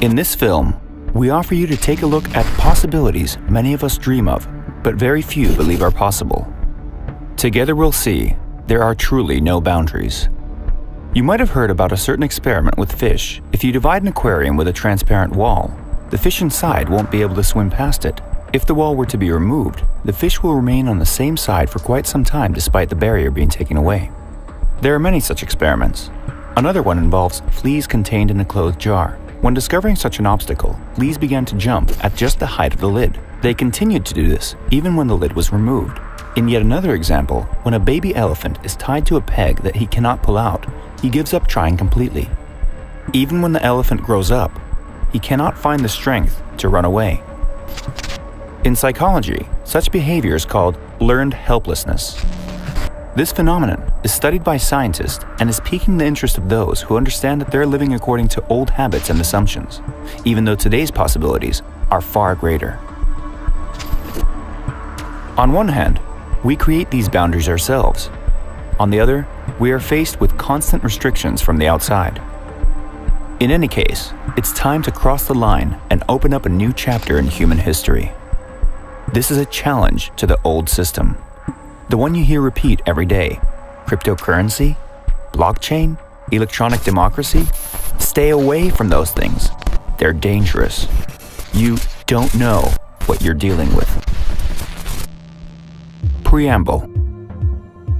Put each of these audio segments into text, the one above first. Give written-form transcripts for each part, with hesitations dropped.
In this film, we offer you to take a look at possibilities many of us dream of, but very few believe are possible. Together we'll see there are truly no boundaries. You might have heard about a certain experiment with fish. If you divide an aquarium with a transparent wall, the fish inside won't be able to swim past it. If the wall were to be removed, the fish will remain on the same side for quite some time despite the barrier being taken away. There are many such experiments. Another one involves fleas contained in a closed jar. When discovering such an obstacle, fleas began to jump at just the height of the lid. They continued to do this even when the lid was removed. In yet another example, when a baby elephant is tied to a peg that he cannot pull out, he gives up trying completely. Even when the elephant grows up, he cannot find the strength to run away. In psychology, such behavior is called learned helplessness. This phenomenon is studied by scientists and is piquing the interest of those who understand that they're living according to old habits and assumptions, even though today's possibilities are far greater. On one hand, we create these boundaries ourselves. On the other, we are faced with constant restrictions from the outside. In any case, it's time to cross the line and open up a new chapter in human history. This is a challenge to the old system. The one you hear repeat every day: cryptocurrency, blockchain, electronic democracy. Stay away from those things. They're dangerous. You don't know what you're dealing with. Preamble.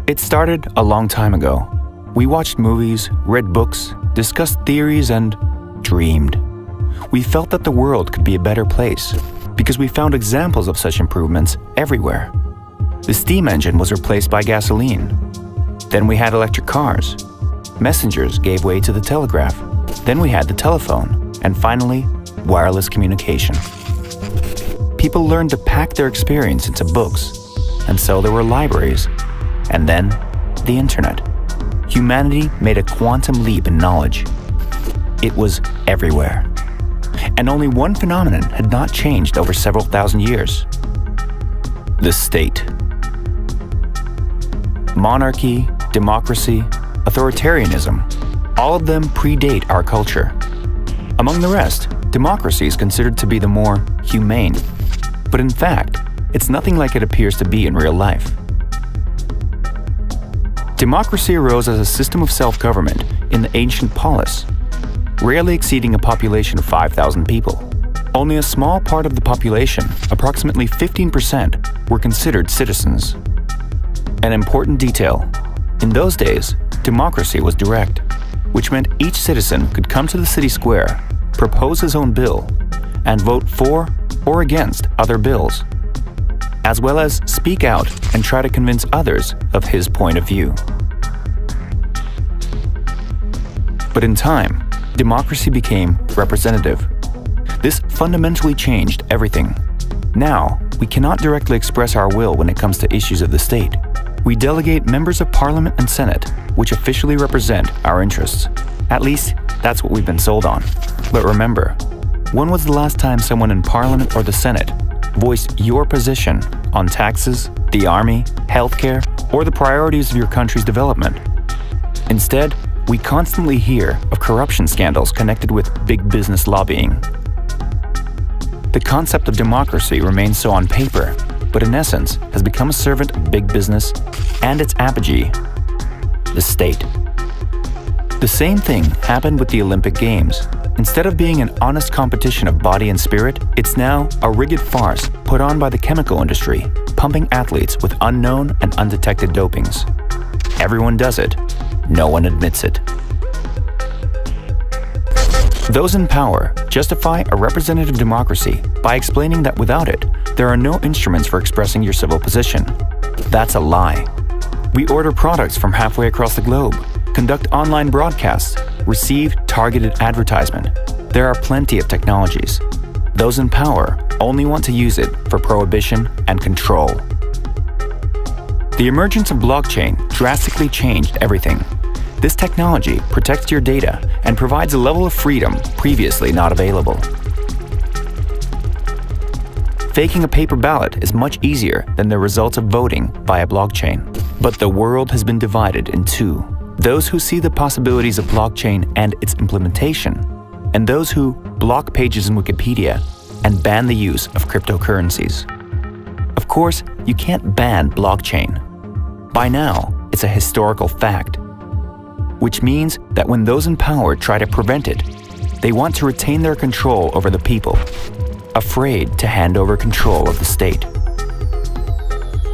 It started a long time ago. We watched movies, read books, discussed theories, and dreamed. We felt that the world could be a better place because we found examples of such improvements everywhere. The steam engine was replaced by gasoline. Then we had electric cars. Messengers gave way to the telegraph. Then we had the telephone. And finally, wireless communication. People learned to pack their experience into books. And so there were libraries. And then, the internet. Humanity made a quantum leap in knowledge. It was everywhere. And only one phenomenon had not changed over several thousand years: the state. Monarchy, democracy, authoritarianism, all of them predate our culture. Among the rest, democracy is considered to be the more humane. But in fact, it's nothing like it appears to be in real life. Democracy arose as a system of self-government in the ancient polis, rarely exceeding a population of 5,000 people. Only a small part of the population, approximately 15%, were considered citizens. An important detail: in those days, democracy was direct, which meant each citizen could come to the city square, propose his own bill, and vote for or against other bills, as well as speak out and try to convince others of his point of view. But in time, democracy became representative. This fundamentally changed everything. Now, we cannot directly express our will when it comes to issues of the state. We delegate members of Parliament and Senate, which officially represent our interests. At least, that's what we've been sold on. But remember, when was the last time someone in Parliament or the Senate voiced your position on taxes, the army, healthcare, or the priorities of your country's development? Instead, we constantly hear of corruption scandals connected with big business lobbying. The concept of democracy remains so on paper, but in essence has become a servant of big business and its apogee, the state. The same thing happened with the Olympic Games. Instead of being an honest competition of body and spirit, it's now a rigged farce put on by the chemical industry, pumping athletes with unknown and undetected dopings. Everyone does it. No one admits it. Those in power justify a representative democracy by explaining that without it, there are no instruments for expressing your civil position. That's a lie. We order products from halfway across the globe, conduct online broadcasts, receive targeted advertisement. There are plenty of technologies. Those in power only want to use it for prohibition and control. The emergence of blockchain drastically changed everything. This technology protects your data and provides a level of freedom previously not available. Faking a paper ballot is much easier than the results of voting via blockchain. But the world has been divided in two: those who see the possibilities of blockchain and its implementation, and those who block pages in Wikipedia and ban the use of cryptocurrencies. Of course, you can't ban blockchain. By now, it's a historical fact, which means that when those in power try to prevent it, they want to retain their control over the people, afraid to hand over control of the state.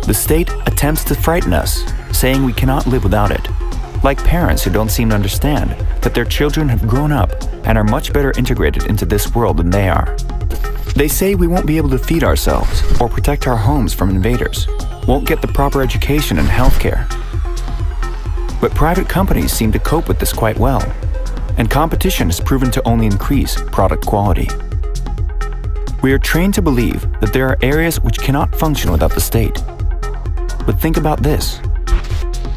The state attempts to frighten us, saying we cannot live without it, like parents who don't seem to understand that their children have grown up and are much better integrated into this world than they are. They say we won't be able to feed ourselves or protect our homes from invaders, won't get the proper education and healthcare. But private companies seem to cope with this quite well, and competition has proven to only increase product quality. We are trained to believe that there are areas which cannot function without the state. But think about this.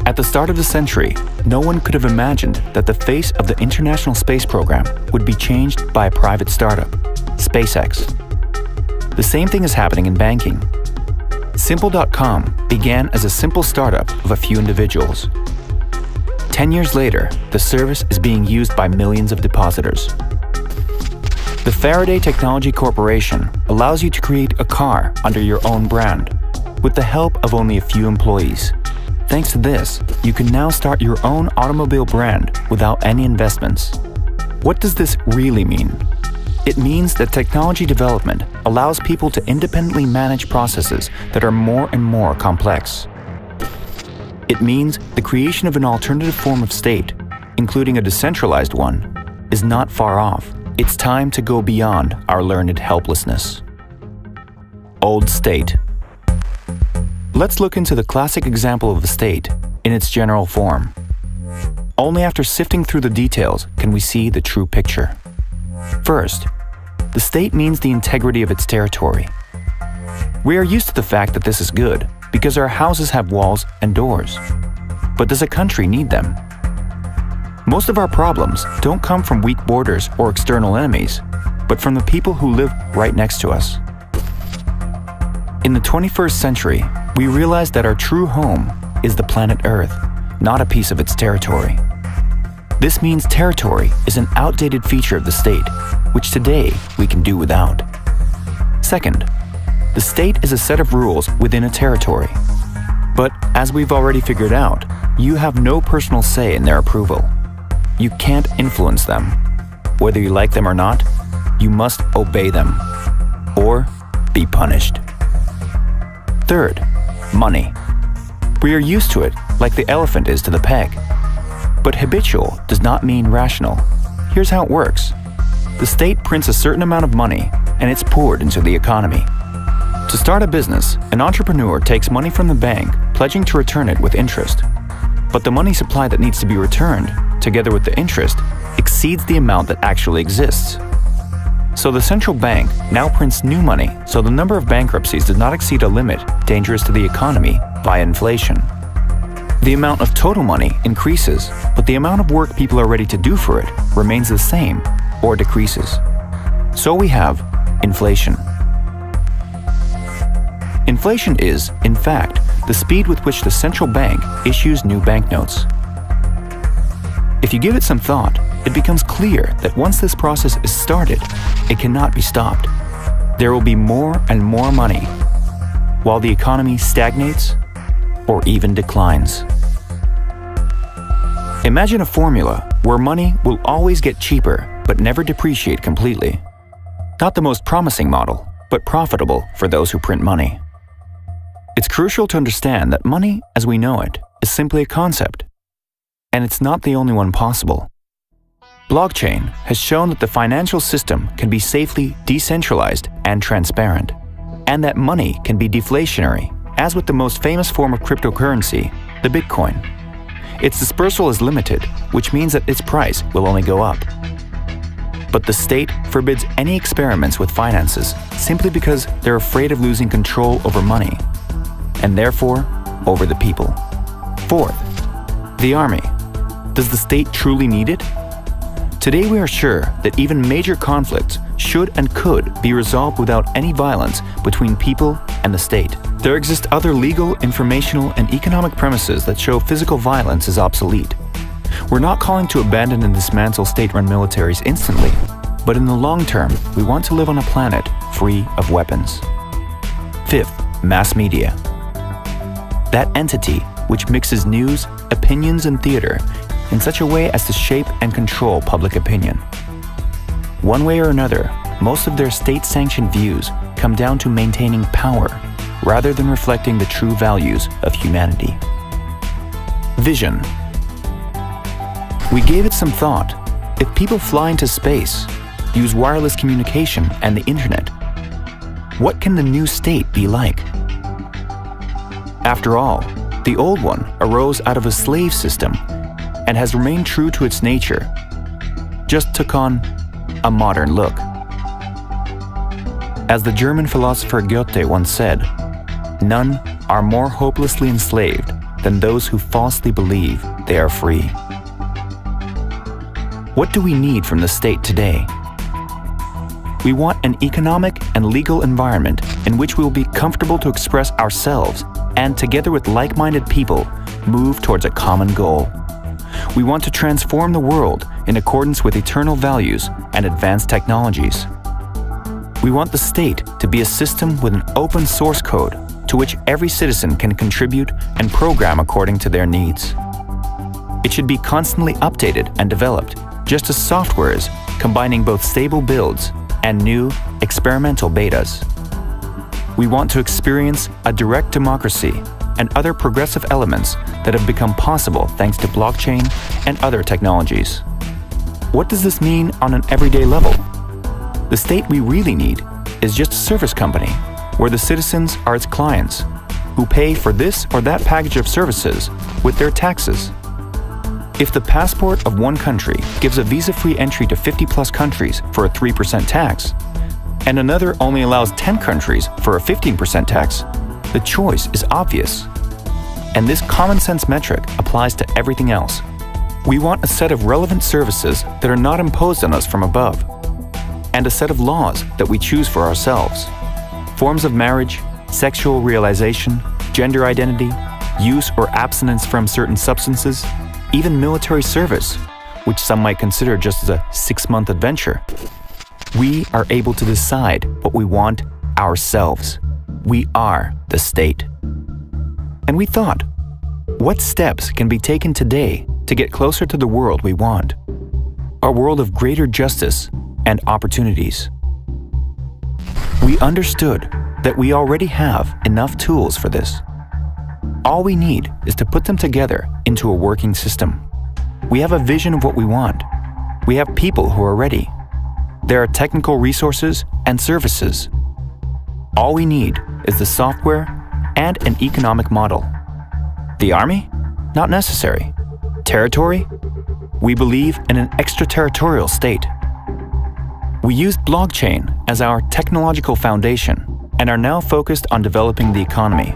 At the start of the century, no one could have imagined that the face of the International Space Program would be changed by a private startup, SpaceX. The same thing is happening in banking. Simple.com began as a simple startup of a few individuals. 10 years later, the service is being used by millions of depositors. The Faraday Technology Corporation allows you to create a car under your own brand, with the help of only a few employees. Thanks to this, you can now start your own automobile brand without any investments. What does this really mean? It means that technology development allows people to independently manage processes that are more and more complex. It means the creation of an alternative form of state, including a decentralized one, is not far off. It's time to go beyond our learned helplessness. Old state. Let's look into the classic example of the state in its general form. Only after sifting through the details can we see the true picture. First, the state means the integrity of its territory. We are used to the fact that this is good because our houses have walls and doors. But does a country need them? Most of our problems don't come from weak borders or external enemies, but from the people who live right next to us. In the 21st century, we realize that our true home is the planet Earth, not a piece of its territory. This means territory is an outdated feature of the state, which today we can do without. Second, the state is a set of rules within a territory. But as we've already figured out, you have no personal say in their approval. You can't influence them. Whether you like them or not, you must obey them, or be punished. Third, money. We are used to it like the elephant is to the peg. But habitual does not mean rational. Here's how it works. The state prints a certain amount of money and it's poured into the economy. To start a business, an entrepreneur takes money from the bank, pledging to return it with interest. But the money supply that needs to be returned, together with the interest, exceeds the amount that actually exists. So the central bank now prints new money so the number of bankruptcies does not exceed a limit dangerous to the economy by inflation. The amount of total money increases, but the amount of work people are ready to do for it remains the same or decreases. So we have inflation. Inflation is, in fact, the speed with which the central bank issues new banknotes. If you give it some thought, it becomes clear that once this process is started, it cannot be stopped. There will be more and more money, while the economy stagnates or even declines. Imagine a formula where money will always get cheaper but never depreciate completely. Not the most promising model, but profitable for those who print money. It's crucial to understand that money, as we know it, is simply a concept, and it's not the only one possible. Blockchain has shown that the financial system can be safely decentralized and transparent, and that money can be deflationary, as with the most famous form of cryptocurrency, the Bitcoin. Its dispersal is limited, which means that its price will only go up. But the state forbids any experiments with finances simply because they're afraid of losing control over money, and therefore over the people. Fourth, the army. Does the state truly need it? Today we are sure that even major conflicts should and could be resolved without any violence between people and the state. There exist other legal, informational, and economic premises that show physical violence is obsolete. We're not calling to abandon and dismantle state-run militaries instantly, but in the long term, we want to live on a planet free of weapons. Fifth, mass media. That entity which mixes news, opinions, and theater in such a way as to shape and control public opinion. One way or another, most of their state-sanctioned views come down to maintaining power rather than reflecting the true values of humanity. Vision. We gave it some thought. If people fly into space, use wireless communication and the internet, what can the new state be like? After all, the old one arose out of a slave system and has remained true to its nature, just took on a modern look. As the German philosopher Goethe once said, "None are more hopelessly enslaved than those who falsely believe they are free." What do we need from the state today? We want an economic and legal environment in which we will be comfortable to express ourselves and, together with like-minded people, move towards a common goal. We want to transform the world in accordance with eternal values and advanced technologies. We want the state to be a system with an open source code to which every citizen can contribute and program according to their needs. It should be constantly updated and developed, just as software is, combining both stable builds and new, experimental betas. We want to experience a direct democracy and other progressive elements that have become possible thanks to blockchain and other technologies. What does this mean on an everyday level? The state we really need is just a service company where the citizens are its clients, who pay for this or that package of services with their taxes. If the passport of one country gives a visa-free entry to 50-plus countries for a 3% tax, and another only allows 10 countries for a 15% tax, the choice is obvious. And this common-sense metric applies to everything else. We want a set of relevant services that are not imposed on us from above, and a set of laws that we choose for ourselves. Forms of marriage, sexual realization, gender identity, use or abstinence from certain substances, even military service, which some might consider just as a 6-month adventure. We are able to decide what we want ourselves. We are the state. And we thought, what steps can be taken today to get closer to the world we want? A world of greater justice and opportunities. We understood that we already have enough tools for this. All we need is to put them together into a working system. We have a vision of what we want. We have people who are ready. There are technical resources and services. All we need is the software and an economic model. The army? Not necessary. Territory? We believe in an extraterritorial state. We used blockchain as our technological foundation and are now focused on developing the economy.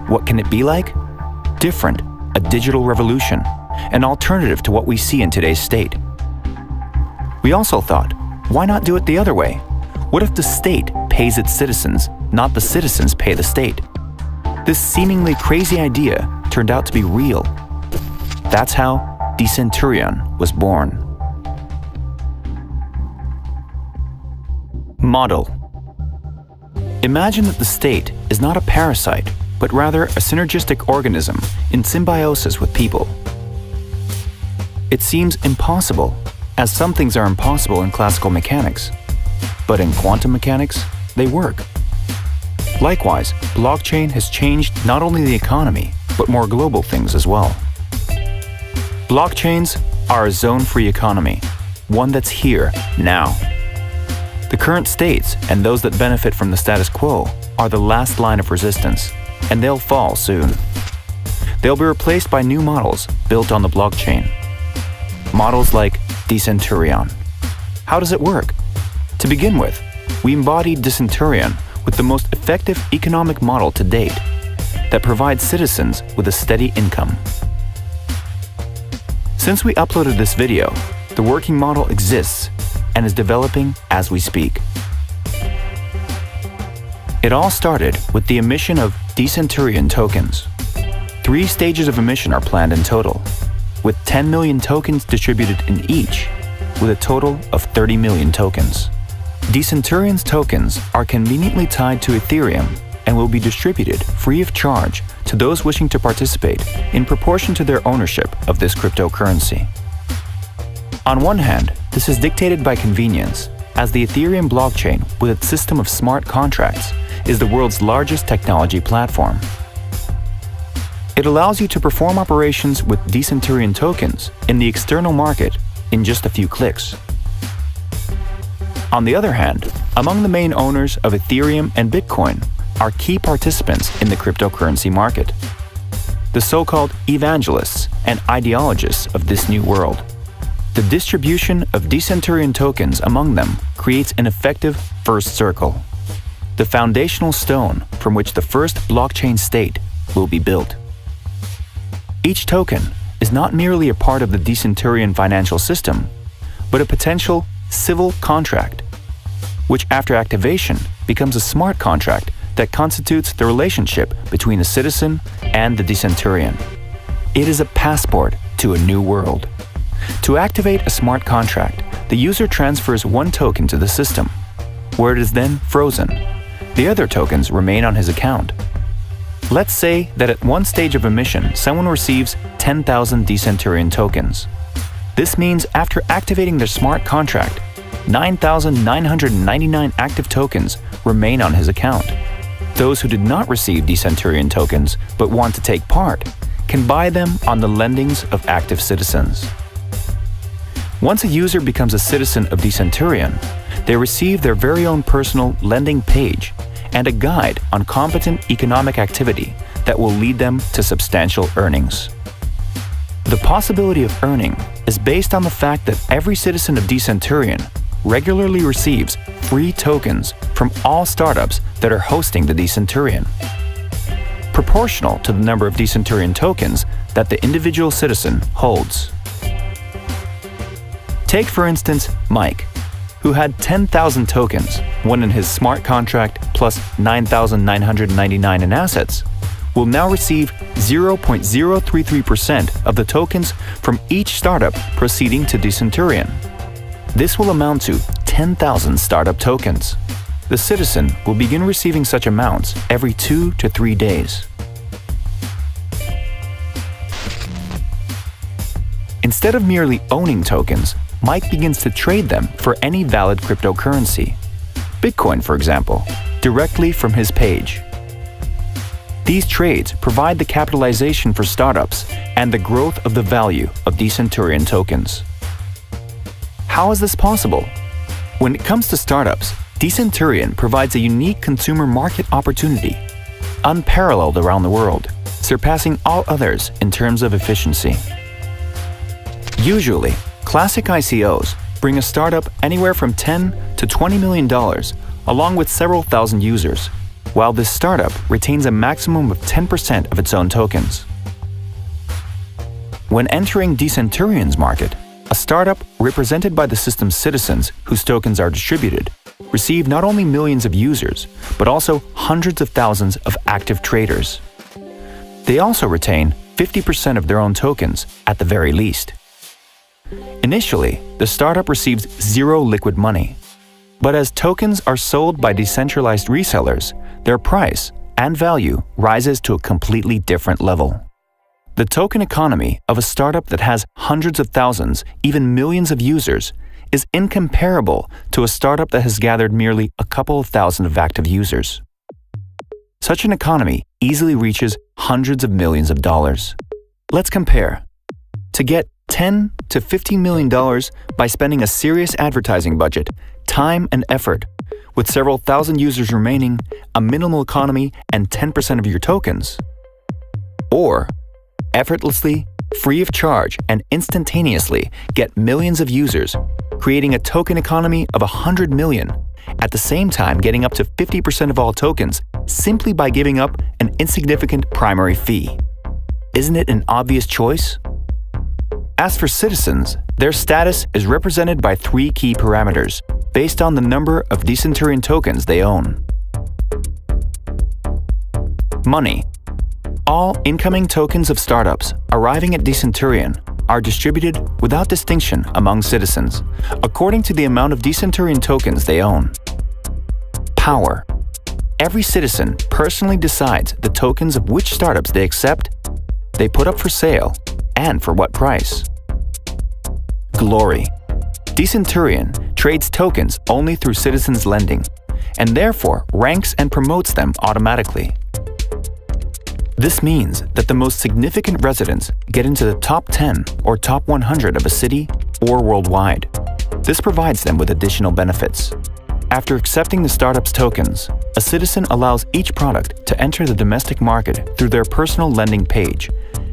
What can it be like? Different, a digital revolution, an alternative to what we see in today's state. We also thought, why not do it the other way? What if the state pays its citizens, not the citizens pay the state? This seemingly crazy idea turned out to be real. That's how Decenturion was born. Model. Imagine that the state is not a parasite, but rather a synergistic organism in symbiosis with people. It seems impossible, as some things are impossible in classical mechanics, but in quantum mechanics, they work. Likewise, blockchain has changed not only the economy, but more global things as well. Blockchains are a zone-free economy, one that's here, now. The current states and those that benefit from the status quo are the last line of resistance, and they'll fall soon. They'll be replaced by new models built on the blockchain. Models like Decenturion. How does it work? To begin with, we embodied Decenturion with the most effective economic model to date that provides citizens with a steady income. Since we uploaded this video, the working model exists and is developing as we speak. It all started with the emission of Decenturion tokens. 3 stages of emission are planned in total, with 10 million tokens distributed in each, with a total of 30 million tokens. Decenturion's tokens are conveniently tied to Ethereum and will be distributed free of charge to those wishing to participate in proportion to their ownership of this cryptocurrency. On one hand, this is dictated by convenience, as the Ethereum blockchain, with its system of smart contracts, is the world's largest technology platform. It allows you to perform operations with Decenturion tokens in the external market in just a few clicks. On the other hand, among the main owners of Ethereum and Bitcoin are key participants in the cryptocurrency market, the so-called evangelists and ideologists of this new world. The distribution of Decenturion tokens among them creates an effective first circle, the foundational stone from which the first blockchain state will be built. Each token is not merely a part of the Decenturion financial system, but a potential civil contract, which after activation becomes a smart contract that constitutes the relationship between a citizen and the Decenturion. It is a passport to a new world. To activate a smart contract, the user transfers one token to the system, where it is then frozen. The other tokens remain on his account. Let's say that at one stage of emission, someone receives 10,000 Decenturion tokens. This means after activating their smart contract, 9,999 active tokens remain on his account. Those who did not receive Decenturion tokens but want to take part can buy them on the lendings of active citizens. Once a user becomes a citizen of Decenturion, they receive their very own personal lending page and a guide on competent economic activity that will lead them to substantial earnings. The possibility of earning is based on the fact that every citizen of Decenturion regularly receives free tokens from all startups that are hosting the Decenturion, proportional to the number of Decenturion tokens that the individual citizen holds. Take, for instance, Mike, who had 10,000 tokens, one in his smart contract plus 9,999 in assets, will now receive 0.033% of the tokens from each startup proceeding to Decenturion. This will amount to 10,000 startup tokens. The citizen will begin receiving such amounts every 2 to 3 days. Instead of merely owning tokens, Mike begins to trade them for any valid cryptocurrency, Bitcoin for example, directly from his page. These trades provide the capitalization for startups and the growth of the value of Decenturion tokens. How is this possible? When it comes to startups, Decenturion provides a unique consumer market opportunity, unparalleled around the world, surpassing all others in terms of efficiency. Usually, classic ICOs bring a startup anywhere from $10 to $20 million, along with several thousand users, while this startup retains a maximum of 10% of its own tokens. When entering Decenturion's market, a startup represented by the system's citizens whose tokens are distributed receive not only millions of users, but also hundreds of thousands of active traders. They also retain 50% of their own tokens at the very least. Initially, the startup receives zero liquid money, but as tokens are sold by decentralized resellers, their price and value rises to a completely different level. The token economy of a startup that has hundreds of thousands, even millions of users, is incomparable to a startup that has gathered merely a couple of thousand of active users. Such an economy easily reaches hundreds of millions of dollars. Let's compare. To get $10 to $15 million by spending a serious advertising budget, time and effort, with several thousand users remaining, a minimal economy, and 10% of your tokens. Or effortlessly, free of charge, and instantaneously get millions of users, creating a token economy of 100 million, at the same time getting up to 50% of all tokens simply by giving up an insignificant primary fee. Isn't it an obvious choice? As for citizens, their status is represented by 3 key parameters based on the number of Decenturion tokens they own. Money. All incoming tokens of startups arriving at Decenturion are distributed without distinction among citizens, according to the amount of Decenturion tokens they own. Power. Every citizen personally decides the tokens of which startups they accept, they put up for sale, and for what price. Glory. Decenturion trades tokens only through citizens' lending, and therefore ranks and promotes them automatically. This means that the most significant residents get into the top 10 or top 100 of a city or worldwide. This provides them with additional benefits. After accepting the startup's tokens, a citizen allows each product to enter the domestic market through their personal lending page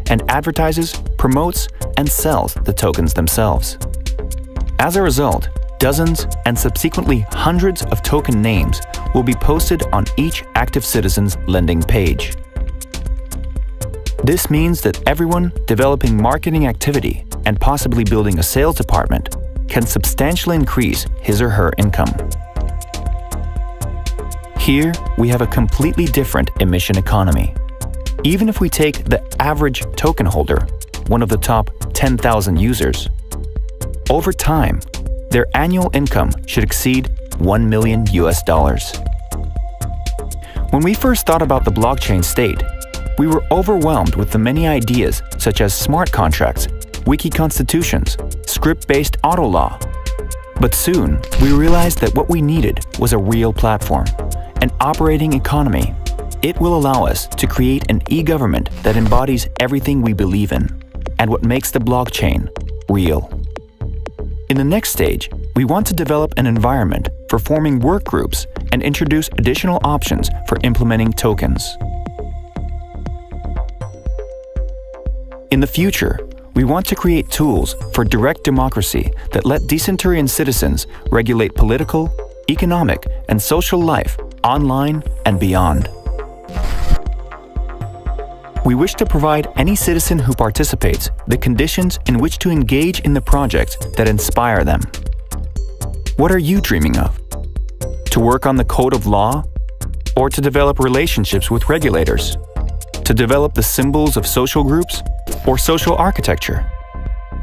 and advertises, promotes, and sells the tokens themselves. As a result, dozens and subsequently hundreds of token names will be posted on each active citizen's lending page. This means that everyone developing marketing activity and possibly building a sales department can substantially increase his or her income. Here, we have a completely different emission economy. Even if we take the average token holder, one of the top 10,000 users, over time, their annual income should exceed $1 million. When we first thought about the blockchain state, we were overwhelmed with the many ideas such as smart contracts, wiki constitutions, script-based auto law. But soon, we realized that what we needed was a real platform, an operating economy. It will allow us to create an e-government that embodies everything we believe in, and what makes the blockchain real. In the next stage, we want to develop an environment for forming work groups and introduce additional options for implementing tokens. In the future, we want to create tools for direct democracy that let Decenturion citizens regulate political, economic, and social life online and beyond. We wish to provide any citizen who participates the conditions in which to engage in the projects that inspire them. What are you dreaming of? To work on the code of law? Or to develop relationships with regulators? To develop the symbols of social groups? Or social architecture?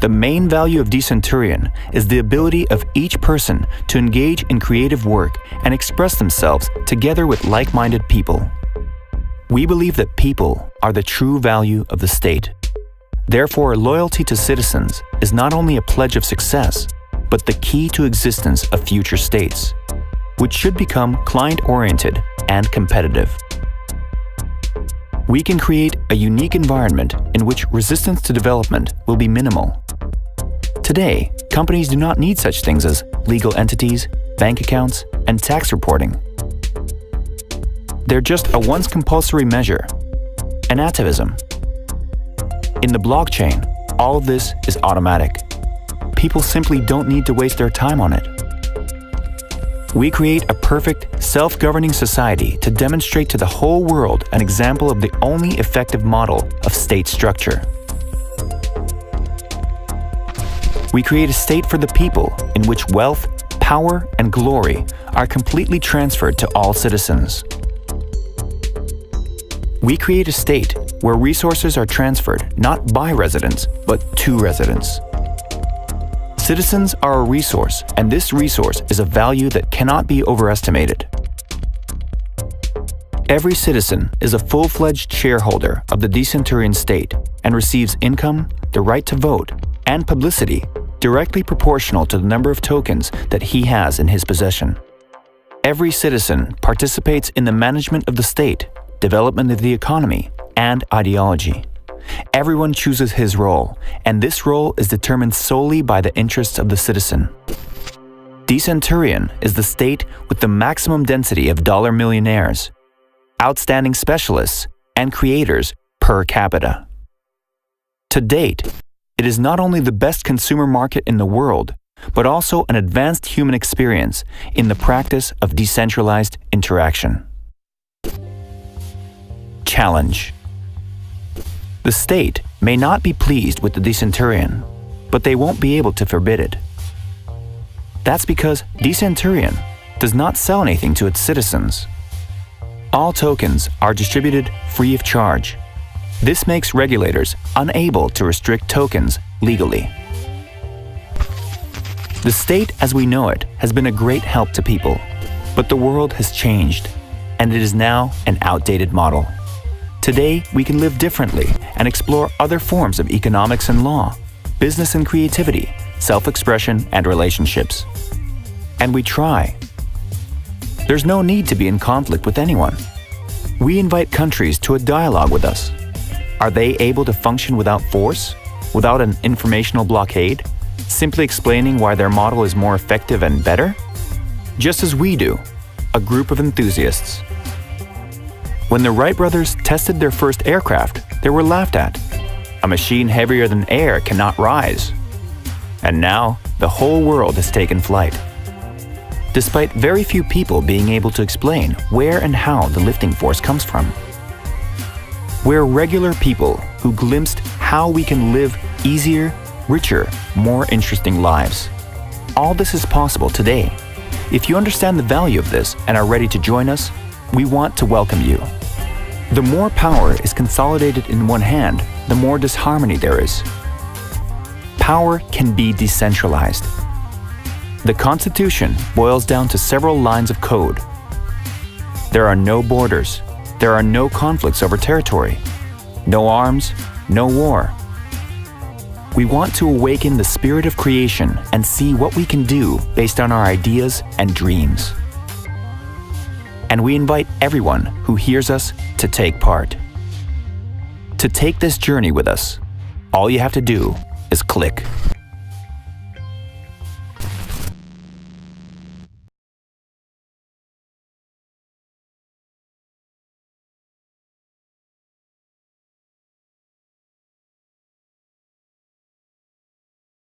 The main value of Decenturion is the ability of each person to engage in creative work and express themselves together with like-minded people. We believe that people are the true value of the state. Therefore, loyalty to citizens is not only a pledge of success, but the key to existence of future states, which should become client-oriented and competitive. We can create a unique environment in which resistance to development will be minimal. Today, companies do not need such things as legal entities, bank accounts, and tax reporting. They're just a once compulsory measure, an atavism. In the blockchain, all of this is automatic. People simply don't need to waste their time on it. We create a perfect, self-governing society to demonstrate to the whole world an example of the only effective model of state structure. We create a state for the people in which wealth, power, and glory are completely transferred to all citizens. We create a state where resources are transferred not by residents, but to residents. Citizens are a resource, and this resource is a value that cannot be overestimated. Every citizen is a full-fledged shareholder of the Decenturion state and receives income, the right to vote, and publicity directly proportional to the number of tokens that he has in his possession. Every citizen participates in the management of the state, development of the economy, and ideology. Everyone chooses his role, and this role is determined solely by the interests of the citizen. Decenturion is the state with the maximum density of dollar millionaires, outstanding specialists, and creators per capita. To date, it is not only the best consumer market in the world, but also an advanced human experience in the practice of decentralized interaction. Challenge. The state may not be pleased with the Decenturion, but they won't be able to forbid it. That's because Decenturion does not sell anything to its citizens. All tokens are distributed free of charge. This makes regulators unable to restrict tokens legally. The state as we know it has been a great help to people, but the world has changed, and it is now an outdated model. Today, we can live differently and explore other forms of economics and law, business and creativity, self-expression and relationships. And we try. There's no need to be in conflict with anyone. We invite countries to a dialogue with us. Are they able to function without force, without an informational blockade, simply explaining why their model is more effective and better? Just as we do, a group of enthusiasts. When the Wright brothers tested their first aircraft, they were laughed at. A machine heavier than air cannot rise. And now, the whole world has taken flight. Despite very few people being able to explain where and how the lifting force comes from. We're regular people who glimpsed how we can live easier, richer, more interesting lives. All this is possible today. If you understand the value of this and are ready to join us, we want to welcome you. The more power is consolidated in one hand, the more disharmony there is. Power can be decentralized. The Constitution boils down to several lines of code. There are no borders. There are no conflicts over territory. No arms, no war. We want to awaken the spirit of creation and see what we can do based on our ideas and dreams. And we invite everyone who hears us to take part. To take this journey with us, all you have to do is click.